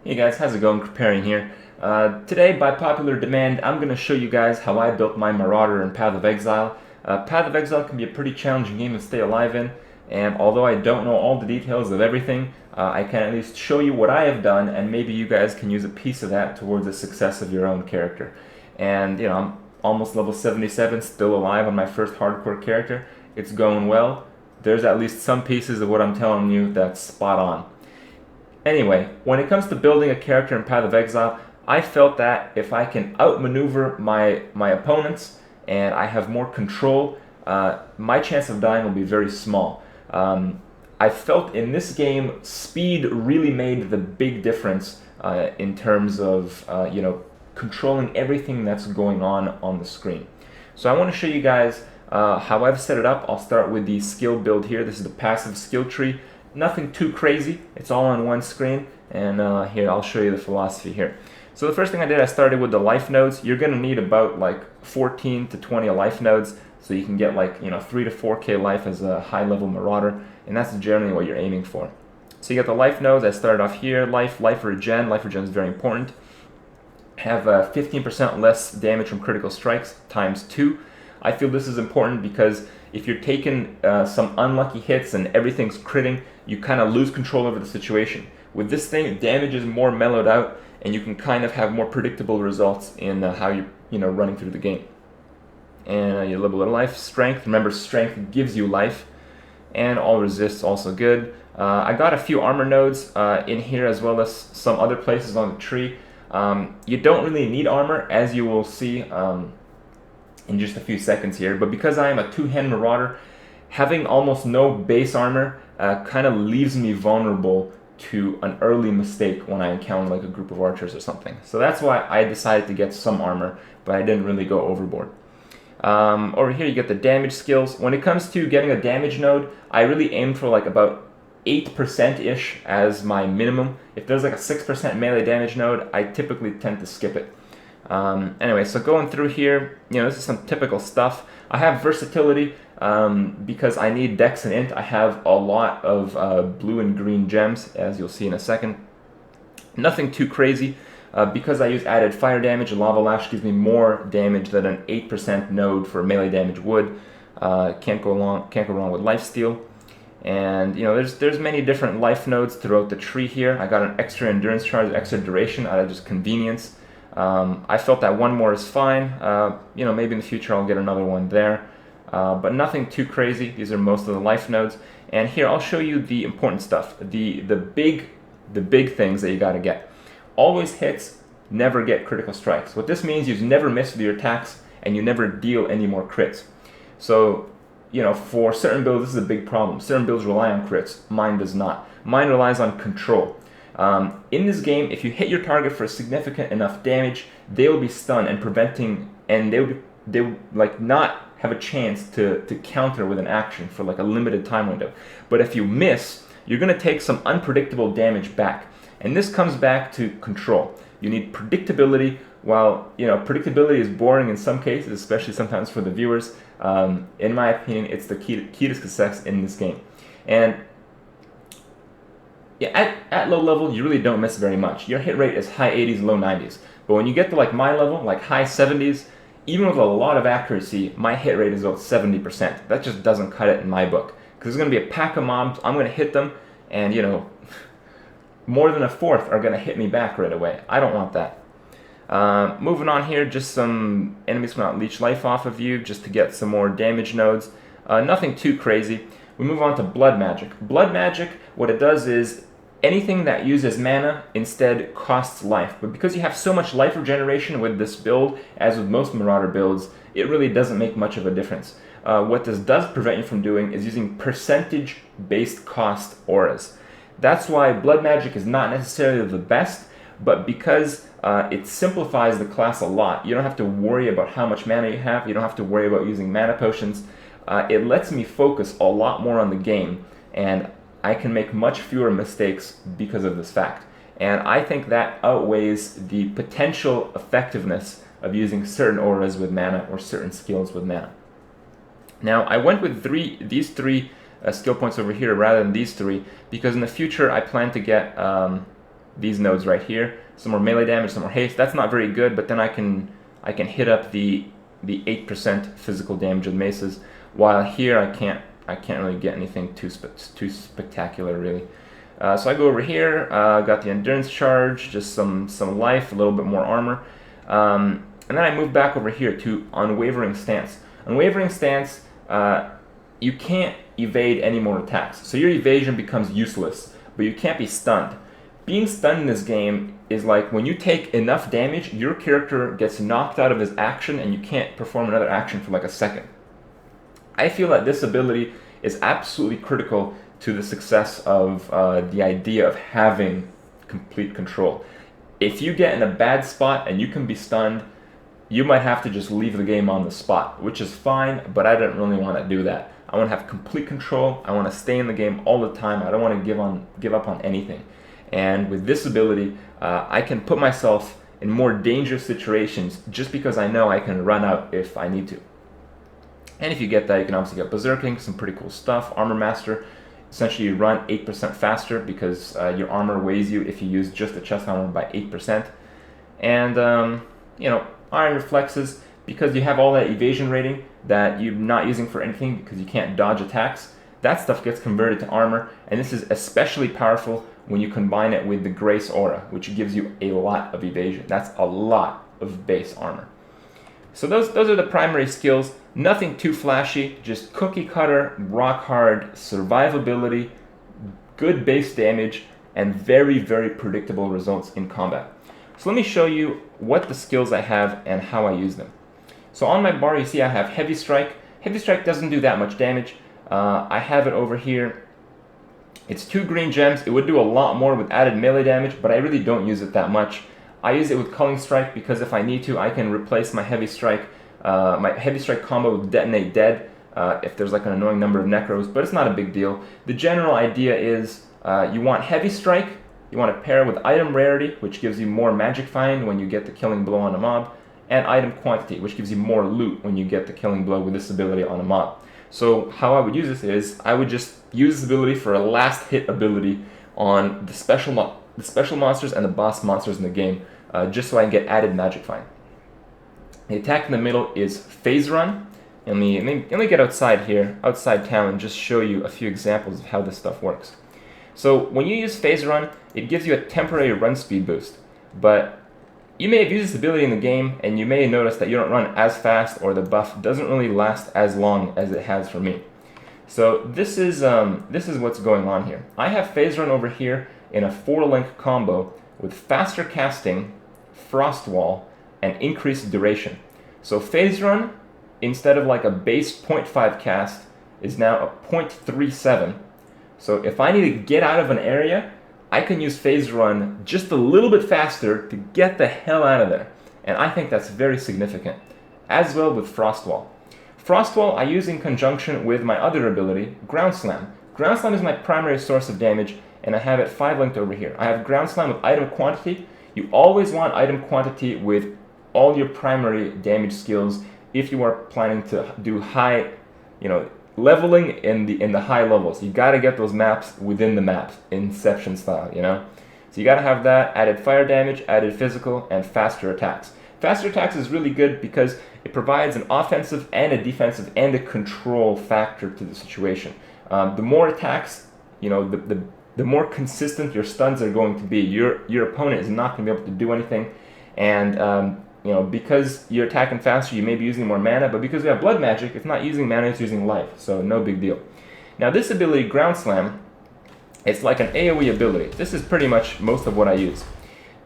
Hey guys, how's it going? Preparing here. Today, by popular demand, I'm going to show you guys how I built my Marauder in Path of Exile. Path of Exile can be a pretty challenging game to stay alive in, and although I don't know all the details of everything, I can at least show you what I have done, and maybe you guys can use a piece of that towards the success of your own character. And, I'm almost level 77, still alive on my first hardcore character. It's going well. There's at least some pieces of what I'm telling you that's spot on. Anyway, when it comes to building a character in Path of Exile, I felt that if I can outmaneuver my opponents and I have more control, my chance of dying will be very small. I felt in this game, speed really made the big difference in terms of controlling everything that's going on the screen. So I want to show you guys how I've set it up. I'll start with the skill build here. This is the passive skill tree. Nothing too crazy, it's all on one screen, and here I'll show you the philosophy here. So the first thing I did, I started with the life nodes. You're going to need about like 14 to 20 life nodes, so you can get like 3 to 4k life as a high level Marauder, and that's generally what you're aiming for. So you got the life nodes. I started off here, life regen. Life regen is very important. Have 15% less damage from critical strikes times 2. I feel this is important because if you're taking some unlucky hits and everything's critting, you kind of lose control over the situation. With this thing, damage is more mellowed out, and you can kind of have more predictable results in how you're running through the game. And your little bit of life, strength. Remember, strength gives you life, and all resists also good. I got a few armor nodes in here as well as some other places on the tree. You don't really need armor, as you will see in just a few seconds here, but because I am a two-hand Marauder, having almost no base armor kind of leaves me vulnerable to an early mistake when I encounter like a group of archers or something. So that's why I decided to get some armor, but I didn't really go overboard. Over here you get the damage skills. When it comes to getting a damage node, I really aim for like about 8%-ish as my minimum. If there's like a 6% melee damage node, I typically tend to skip it. Anyway, so going through here, this is some typical stuff. I have versatility because I need dex and int. I have a lot of blue and green gems, as you'll see in a second. Nothing too crazy. Because I use added fire damage, Lava Lash gives me more damage than an 8% node for melee damage would. Can't go wrong with lifesteal. And there's many different life nodes throughout the tree here. I got an extra endurance charge, extra duration out of just convenience. I felt that one more is fine. Maybe in the future I'll get another one there, but nothing too crazy. These are most of the life nodes. And here I'll show you the important stuff, the big things that you got to get. Always hits, never get critical strikes. What this means is you never miss with your attacks and you never deal any more crits. So for certain builds this is a big problem. Certain builds rely on crits. Mine does not. Mine relies on control. In this game, if you hit your target for significant enough damage, they will be stunned and they will like not have a chance to counter with an action for like a limited time window. But if you miss, you're going to take some unpredictable damage back. And this comes back to control. You need predictability. While predictability is boring in some cases, especially sometimes for the viewers, in my opinion, it's the key to success in this game. And yeah, at low level, you really don't miss very much. Your hit rate is high 80s, low 90s. But when you get to like my level, like high 70s, even with a lot of accuracy, my hit rate is about 70%. That just doesn't cut it in my book. Because there's going to be a pack of mobs, I'm going to hit them, and more than a fourth are going to hit me back right away. I don't want that. Moving on here, just some enemies will not leech life off of you, just to get some more damage nodes. Nothing too crazy. We move on to blood magic. Blood magic, what it does is anything that uses mana instead costs life. But because you have so much life regeneration with this build, as with most Marauder builds, it really doesn't make much of a difference. What this does prevent you from doing is using percentage-based cost auras. That's why blood magic is not necessarily the best, but because it simplifies the class a lot, you don't have to worry about how much mana you have, you don't have to worry about using mana potions. It lets me focus a lot more on the game, and I can make much fewer mistakes because of this fact. And I think that outweighs the potential effectiveness of using certain auras with mana or certain skills with mana. Now, I went with these three skill points over here rather than these three because in the future I plan to get these nodes right here. Some more melee damage, some more haste. That's not very good, but then I can hit up the 8% physical damage of the maces, while here I can't really get anything too spectacular really. So I go over here, got the endurance charge, just some life, a little bit more armor, and then I move back over here to unwavering stance. Unwavering stance, you can't evade any more attacks, so your evasion becomes useless, but you can't be stunned. Being stunned in this game is like when you take enough damage, your character gets knocked out of his action and you can't perform another action for like a second. I feel that this ability is absolutely critical to the success of the idea of having complete control. If you get in a bad spot and you can be stunned, you might have to just leave the game on the spot, which is fine, but I don't really want to do that. I want to have complete control. I want to stay in the game all the time. I don't want to give up on anything. And with this ability, I can put myself in more dangerous situations just because I know I can run out if I need to. And if you get that, you can obviously get Berserking, some pretty cool stuff. Armor Master, essentially you run 8% faster because your armor weighs you if you use just the chest armor by 8%. And, Iron Reflexes, because you have all that evasion rating that you're not using for anything because you can't dodge attacks, that stuff gets converted to armor, and this is especially powerful when you combine it with the Grace Aura, which gives you a lot of evasion. That's a lot of base armor. So those are the primary skills. Nothing too flashy, just cookie cutter, rock hard survivability, good base damage, and very, very predictable results in combat. So let me show you what the skills I have and how I use them. So on my bar, you see I have Heavy Strike. Heavy Strike doesn't do that much damage. I have it over here. It's 2 green gems. It would do a lot more with added melee damage, but I really don't use it that much. I use it with Culling Strike because if I need to, I can replace my Heavy Strike combo with Detonate Dead if there's like an annoying number of Necros, but it's not a big deal. The general idea is you want Heavy Strike, you want to pair with Item Rarity, which gives you more Magic Find when you get the Killing Blow on a mob, and Item Quantity, which gives you more loot when you get the Killing Blow with this ability on a mob. So how I would use this is, I would just use this ability for a last hit ability on the special monsters and the boss monsters in the game, just so I can get added Magic Find. The attack in the middle is Phase Run. Let me get outside here, outside town, and just show you a few examples of how this stuff works. So when you use Phase Run, it gives you a temporary run speed boost, but you may have used this ability in the game, and you may notice that you don't run as fast, or the buff doesn't really last as long as it has for me. So this is what's going on here. I have Phase Run over here in a 4-link combo with faster casting, Frost Wall, and increased duration. So Phase Run, instead of like a base 0.5 cast, is now a 0.37. So if I need to get out of an area, I can use Phase Run just a little bit faster to get the hell out of there. And I think that's very significant. As well with Frost Wall. Frost Wall I use in conjunction with my other ability, Ground Slam. Ground Slam is my primary source of damage, and I have it 5-linked over here. I have Ground Slam with Item Quantity. You always want Item Quantity with all your primary damage skills if you are planning to do high, leveling in the high levels. You gotta get those maps within the maps, Inception style, So you gotta have that, added fire damage, added physical, and faster attacks. Faster attacks is really good because it provides an offensive and a defensive and a control factor to the situation. The more attacks, the more consistent your stuns are going to be. Your opponent is not going to be able to do anything, and because you're attacking faster, you may be using more mana, but because we have blood magic, it's not using mana, it's using life, so no big deal. Now this ability, Ground Slam, it's like an AoE ability. This is pretty much most of what I use.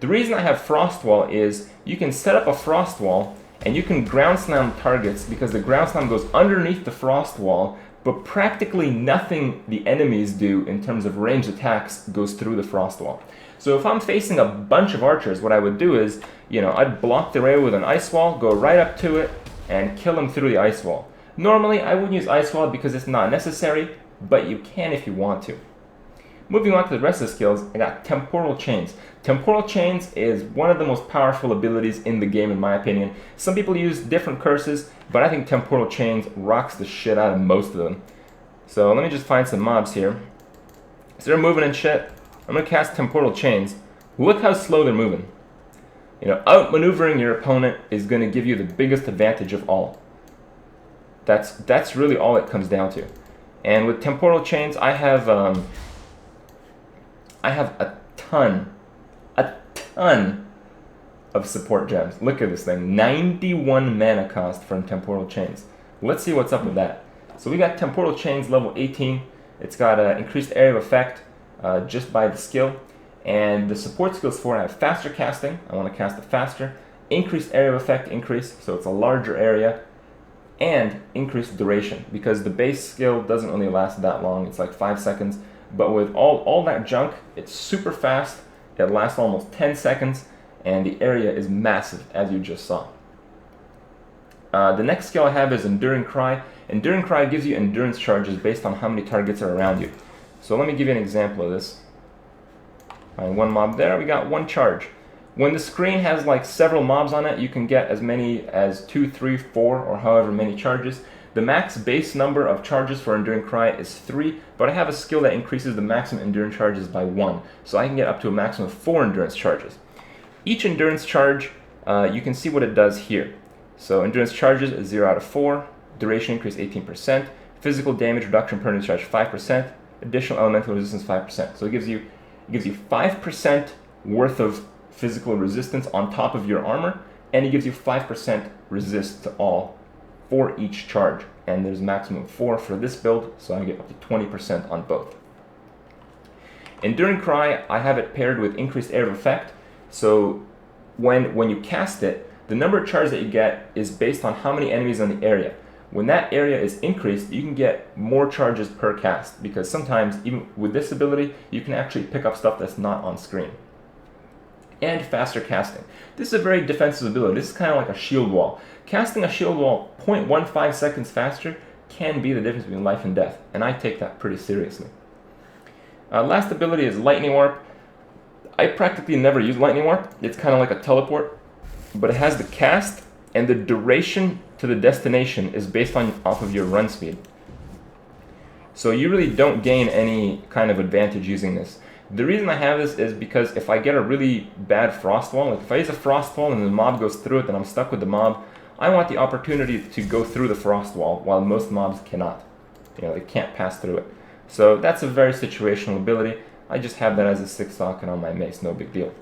The reason I have Frost Wall is you can set up a Frost Wall and you can Ground Slam targets because the Ground Slam goes underneath the Frost Wall, but practically nothing the enemies do in terms of ranged attacks goes through the Frost Wall. So if I'm facing a bunch of archers, what I would do is, I'd block the rail with an Ice Wall, go right up to it, and kill them through the Ice Wall. Normally, I wouldn't use Ice Wall because it's not necessary, but you can if you want to. Moving on to the rest of the skills, I got Temporal Chains. Temporal Chains is one of the most powerful abilities in the game, in my opinion. Some people use different curses, but I think Temporal Chains rocks the shit out of most of them. So let me just find some mobs here. So they're moving and shit. I'm going to cast Temporal Chains. Look how slow they're moving. You know, outmaneuvering your opponent is going to give you the biggest advantage of all. That's really all it comes down to. And with temporal chains, I have a ton of support gems. Look at this thing, 91 mana cost from temporal chains. Let's see what's up with that. So we got temporal chains level 18. It's got an increased area of effect just by the skill. And the support skills for it have faster casting. I want to cast it faster. Increased area of effect increase, so it's a larger area. And increased duration, because the base skill doesn't really last that long. It's like 5 seconds. But with all that junk, it's super fast. It lasts almost 10 seconds. And the area is massive, as you just saw. The next skill I have is Enduring Cry. Enduring Cry gives you endurance charges based on how many targets are around you. So let me give you an example of this. Find one mob there, we got one charge. When the screen has like several mobs on it, you can get as many as 2, 3, 4, or however many charges. The max base number of charges for Enduring Cry is 3, but I have a skill that increases the maximum endurance charges by 1. So I can get up to a maximum of 4 endurance charges. Each endurance charge, you can see what it does here. So endurance charges is 0 out of 4, duration increase 18%, physical damage reduction per endurance charge 5%, additional elemental resistance 5%. So it gives you 5% worth of physical resistance on top of your armor, and it gives you 5% resist to all for each charge. And there's a maximum of 4 for this build, so I get up to 20% on both. Enduring Cry, I have it paired with increased area of effect. So when you cast it, the number of charges that you get is based on how many enemies in the area. When that area is increased, you can get more charges per cast, because sometimes, even with this ability, you can actually pick up stuff that's not on screen. And faster casting. This is a very defensive ability. This is kind of like a shield wall. Casting a shield wall 0.15 seconds faster can be the difference between life and death, and I take that pretty seriously. Last ability is Lightning Warp. I practically never use Lightning Warp. It's kind of like a teleport, but it has the cast, and the duration to the destination is based off of your run speed. So you really don't gain any kind of advantage using this. The reason I have this is because if I get a really bad frost wall, like if I use a frost wall and the mob goes through it and I'm stuck with the mob, I want the opportunity to go through the frost wall, while most mobs cannot. You know, they can't pass through it. So that's a very situational ability. I just have that as a 6 socket on my mace, no big deal.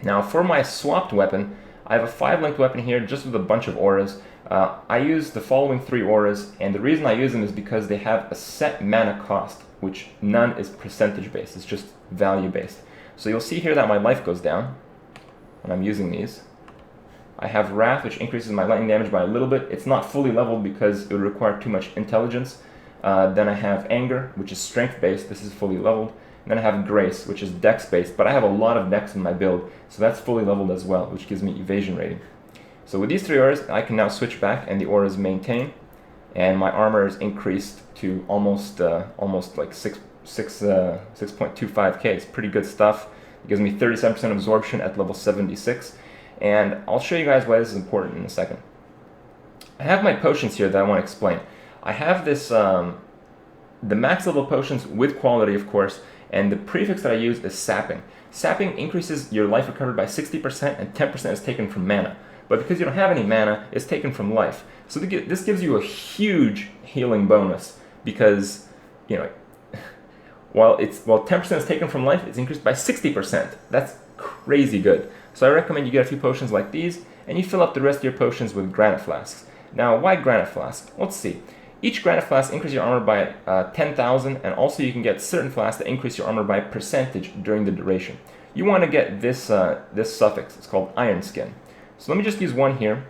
Now for my swapped weapon, I have a 5-linked weapon here just with a bunch of auras. I use the following 3 auras, and the reason I use them is because they have a set mana cost, which none is percentage based, it's just value based. So you'll see here that my life goes down when I'm using these. I have Wrath, which increases my lightning damage by a little bit. It's not fully leveled because it would require too much intelligence. Then I have Anger, which is strength based, this is fully leveled. And then I have Grace, which is dex based, but I have a lot of dex in my build, so that's fully leveled as well, which gives me evasion rating. So with these 3 auras, I can now switch back and the auras maintain, and my armor is increased to almost like 6.25k. It's pretty good stuff. It gives me 37% absorption at level 76, and I'll show you guys why this is important in a second. I have my potions here that I want to explain. I have this, the max level potions with quality, of course, and the prefix that I use is Sapping. Sapping increases your life recovered by 60%, and 10% is taken from mana. But because you don't have any mana, it's taken from life. So this gives you a huge healing bonus, because, you know, while 10% is taken from life, it's increased by 60%. That's crazy good. So I recommend you get a few potions like these, and you fill up the rest of your potions with Granite Flasks. Now, why Granite Flasks? Let's see. Each Granite Flask increases your armor by 10,000, and also you can get certain flasks that increase your armor by a percentage during the duration. You want to get this this suffix. It's called Iron Skin. So let me just use one here.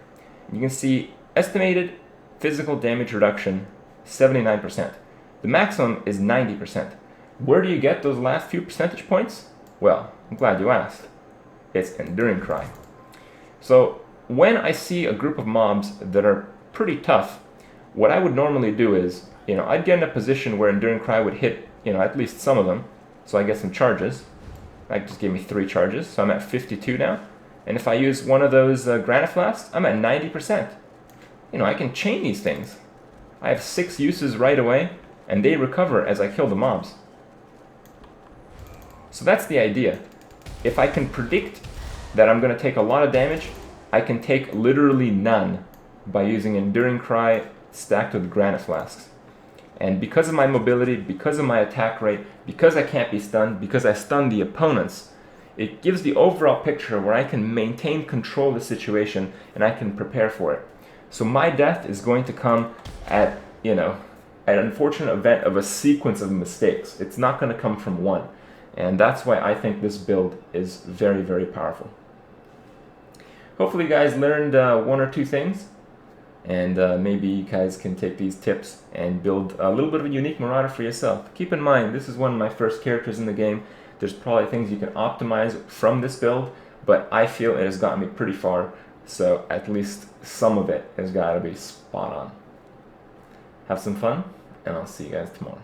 You can see estimated physical damage reduction 79%. The maximum is 90%. Where do you get those last few percentage points? Well, I'm glad you asked. It's Enduring Cry. So when I see a group of mobs that are pretty tough, what I would normally do is, you know, I'd get in a position where Enduring Cry would hit, you know, at least some of them, so I get some charges. That just gave me 3 charges, so I'm at 52 now. And if I use one of those Granite Flasks, I'm at 90%. You know, I can chain these things. I have 6 uses right away, and they recover as I kill the mobs. So that's the idea. if I can predict that I'm going to take a lot of damage, I can take literally none by using Enduring Cry stacked with Granite Flasks. And because of my mobility, because of my attack rate, because I can't be stunned, because I stun the opponents, it gives the overall picture where I can maintain control of the situation and I can prepare for it. So my death is going to come at, an unfortunate event of a sequence of mistakes. It's not going to come from one. And that's why I think this build is very, very powerful. Hopefully you guys learned one or two things. And maybe you guys can take these tips and build a little bit of a unique Marauder for yourself. Keep in mind, this is one of my first characters in the game. There's probably things you can optimize from this build, but I feel it has gotten me pretty far, so at least some of it has got to be spot on. Have some fun, and I'll see you guys tomorrow.